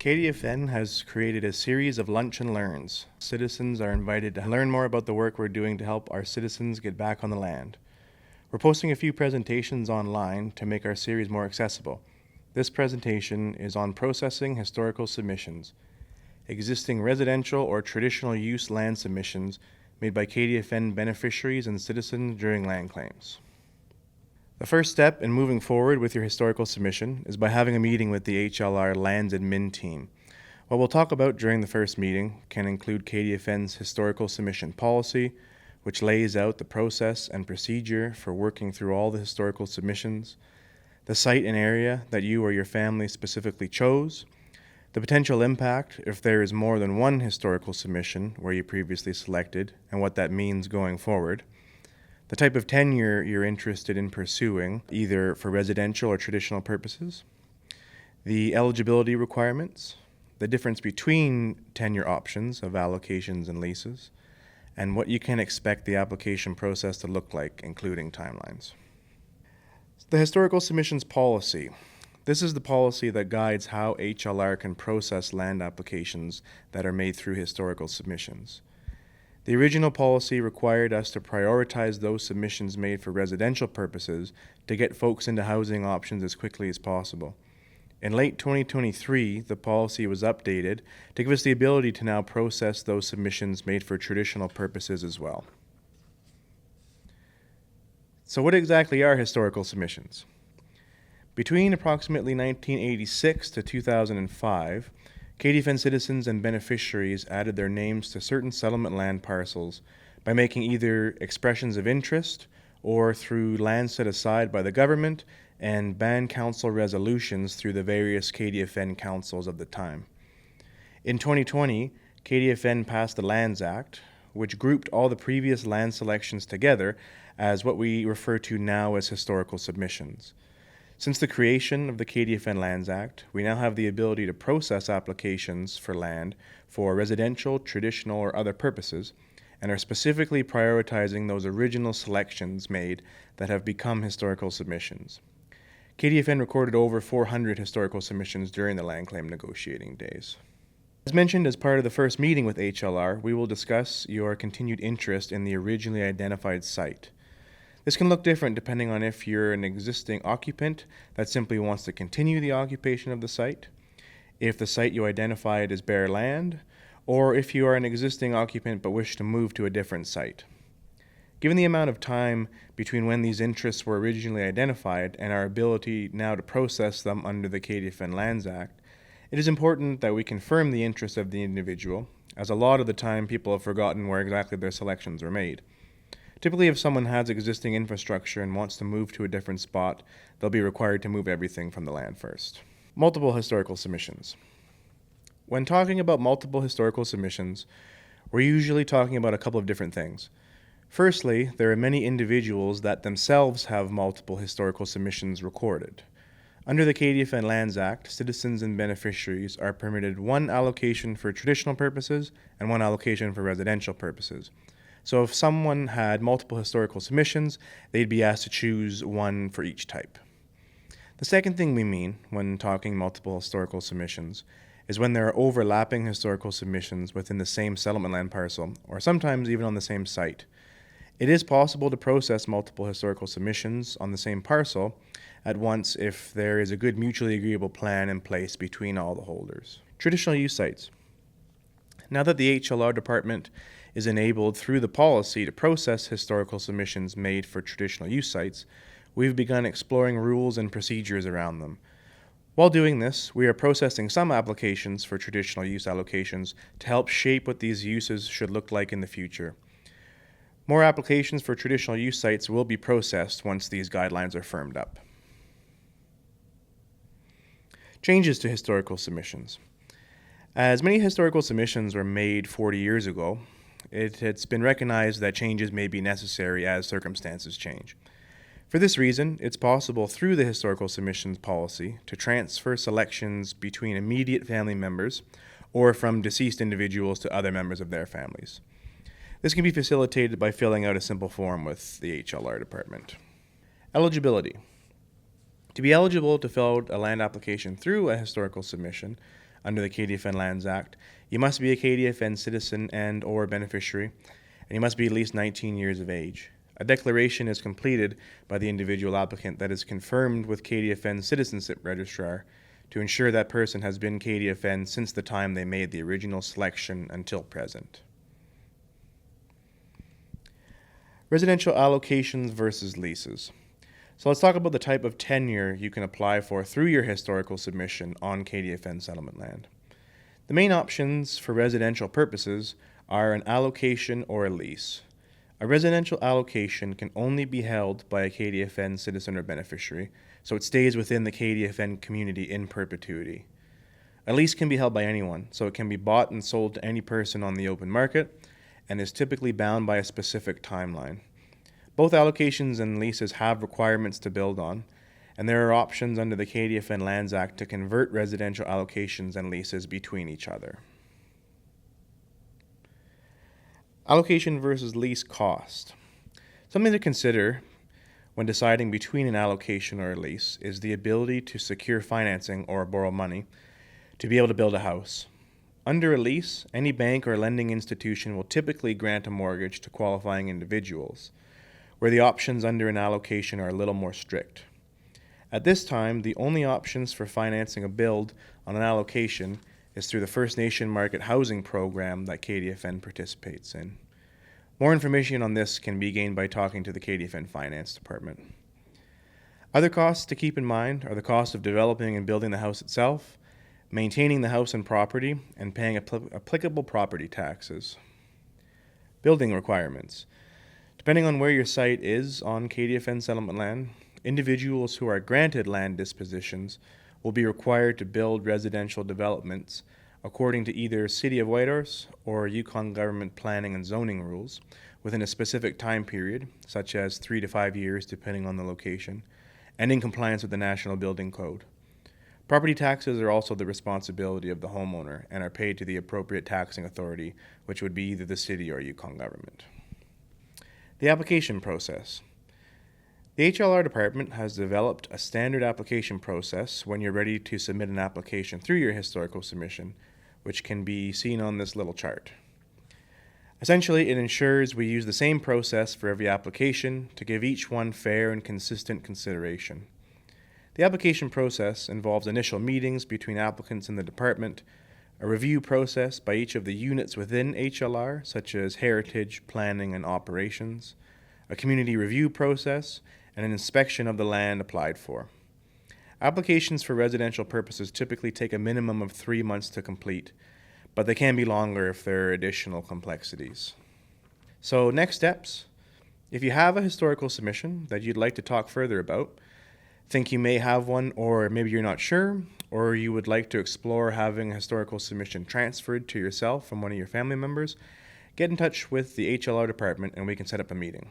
KDFN has created a series of lunch and learns. Citizens are invited to learn more about the work we're doing to help our citizens get back on the land. We're posting a few presentations online to make our series more accessible. This presentation is on processing historical submissions, existing residential or traditional use land submissions made by KDFN beneficiaries and citizens during land claims. The first step in moving forward with your historical submission is by having a meeting with the HLR Lands Admin team. What we'll talk about during the first meeting can include KDFN's historical submission policy, which lays out the process and procedure for working through all the historical submissions, the site and area that you or your family specifically chose, the potential impact if there is more than one historical submission where you previously selected and what that means going forward, the type of tenure you're interested in pursuing, either for residential or traditional purposes, the eligibility requirements, the difference between tenure options of allocations and leases, and what you can expect the application process to look like, including timelines. The Historical Submissions Policy. This is the policy that guides how HLR can process land applications that are made through historical submissions. The original policy required us to prioritize those submissions made for residential purposes to get folks into housing options as quickly as possible. In late 2023, the policy was updated to give us the ability to now process those submissions made for traditional purposes as well. So what exactly are historical submissions? Between approximately 1986 to 2005, KDFN citizens and beneficiaries added their names to certain settlement land parcels by making either expressions of interest or through land set aside by the government and band council resolutions through the various KDFN councils of the time. In 2020, KDFN passed the Lands Act, which grouped all the previous land selections together as what we refer to now as historical submissions. Since the creation of the KDFN Lands Act, we now have the ability to process applications for land for residential, traditional, or other purposes, and are specifically prioritizing those original selections made that have become historical submissions. KDFN recorded over 400 historical submissions during the land claim negotiating days. As mentioned as part of the first meeting with HLR, we will discuss your continued interest in the originally identified site. This can look different depending on if you're an existing occupant that simply wants to continue the occupation of the site, if the site you identified is bare land, or if you are an existing occupant but wish to move to a different site. Given the amount of time between when these interests were originally identified and our ability now to process them under the KDFN Lands Act, it is important that we confirm the interest of the individual, as a lot of the time people have forgotten where exactly their selections were made. Typically, if someone has existing infrastructure and wants to move to a different spot, they'll be required to move everything from the land first. Multiple historical submissions. When talking about multiple historical submissions, we're usually talking about a couple of different things. Firstly, there are many individuals that themselves have multiple historical submissions recorded. Under the KDFN Lands Act, citizens and beneficiaries are permitted one allocation for traditional purposes and one allocation for residential purposes. So if someone had multiple historical submissions, they'd be asked to choose one for each type. The second thing we mean when talking multiple historical submissions is when there are overlapping historical submissions within the same settlement land parcel, or sometimes even on the same site. It is possible to process multiple historical submissions on the same parcel at once if there is a good mutually agreeable plan in place between all the holders. Traditional use sites. Now that the HLR department is enabled through the policy to process historical submissions made for traditional use sites, we've begun exploring rules and procedures around them. While doing this, we are processing some applications for traditional use allocations to help shape what these uses should look like in the future. More applications for traditional use sites will be processed once these guidelines are firmed up. Changes to historical submissions. As many historical submissions were made 40 years ago, it's been recognized that changes may be necessary as circumstances change. For this reason, it's possible through the historical submissions policy to transfer selections between immediate family members or from deceased individuals to other members of their families. This can be facilitated by filling out a simple form with the HLR department. Eligibility. To be eligible to fill out a land application through a historical submission, under the KDFN Lands Act, you must be a KDFN citizen and or beneficiary, and you must be at least 19 years of age. A declaration is completed by the individual applicant that is confirmed with KDFN Citizenship Registrar to ensure that person has been KDFN since the time they made the original selection until present. Residential allocations versus leases. So let's talk about the type of tenure you can apply for through your historical submission on KDFN settlement land. The main options for residential purposes are an allocation or a lease. A residential allocation can only be held by a KDFN citizen or beneficiary, so it stays within the KDFN community in perpetuity. A lease can be held by anyone, so it can be bought and sold to any person on the open market, and is typically bound by a specific timeline. Both allocations and leases have requirements to build on, and there are options under the KDFN Lands Act to convert residential allocations and leases between each other. Allocation versus lease cost. Something to consider when deciding between an allocation or a lease is the ability to secure financing or borrow money to be able to build a house. Under a lease, any bank or lending institution will typically grant a mortgage to qualifying individuals, where the options under an allocation are a little more strict. At this time, the only options for financing a build on an allocation is through the First Nation Market Housing Program that KDFN participates in. More information on this can be gained by talking to the KDFN Finance Department. Other costs to keep in mind are the cost of developing and building the house itself, maintaining the house and property, and paying applicable property taxes. Building requirements. Depending on where your site is on KDFN settlement land, individuals who are granted land dispositions will be required to build residential developments according to either City of Whitehorse or Yukon government planning and zoning rules within a specific time period, such as 3 to 5 years depending on the location, and in compliance with the National Building Code. Property taxes are also the responsibility of the homeowner and are paid to the appropriate taxing authority, which would be either the city or Yukon government. The application process. The HLR department has developed a standard application process when you're ready to submit an application through your historical submission, which can be seen on this little chart. Essentially, it ensures we use the same process for every application to give each one fair and consistent consideration. The application process involves initial meetings between applicants and the department, a review process by each of the units within HLR, such as heritage, planning, and operations, a community review process, and an inspection of the land applied for. Applications for residential purposes typically take a minimum of 3 months to complete, but they can be longer if there are additional complexities. So next steps. If you have a historical submission that you'd like to talk further about, think you may have one, or maybe you're not sure, or you would like to explore having a historical submission transferred to yourself from one of your family members, get in touch with the HLR department and we can set up a meeting.